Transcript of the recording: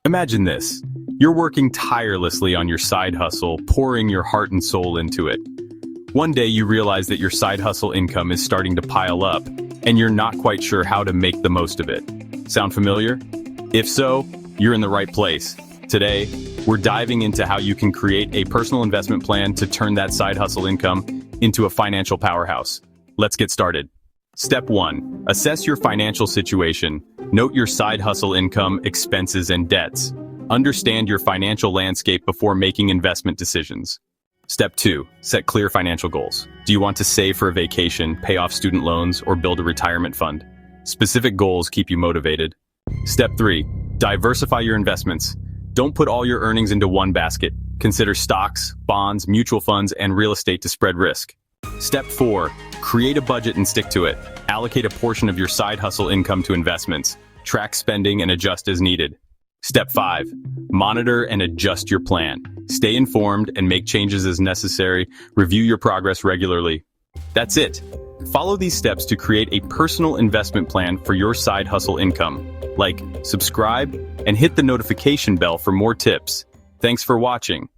Imagine this. You're working tirelessly on your side hustle, pouring your heart and soul into it. One day you realize that your side hustle income is starting to pile up, and you're not quite sure how to make the most of it. Sound familiar? If so, you're in the right place. Today, we're diving into how you can create a personal investment plan to turn that side hustle income into a financial powerhouse. Let's get started. Step 1. Assess your financial situation. Note your side hustle income, expenses, and debts. Understand your financial landscape before making investment decisions. Step 2. Set clear financial goals. Do you want to save for a vacation, pay off student loans, or build a retirement fund? Specific goals keep you motivated. Step 3. Diversify your investments. Don't put all your earnings into one basket. Consider stocks, bonds, mutual funds, and real estate to spread risk. Step 4. Create a budget and stick to it. Allocate a portion of your side hustle income to investments. Track spending and adjust as needed. Step 5. Monitor and adjust your plan. Stay informed and make changes as necessary. Review your progress regularly. That's it. Follow these steps to create a personal investment plan for your side hustle income. Like, subscribe, and hit the notification bell for more tips. Thanks for watching.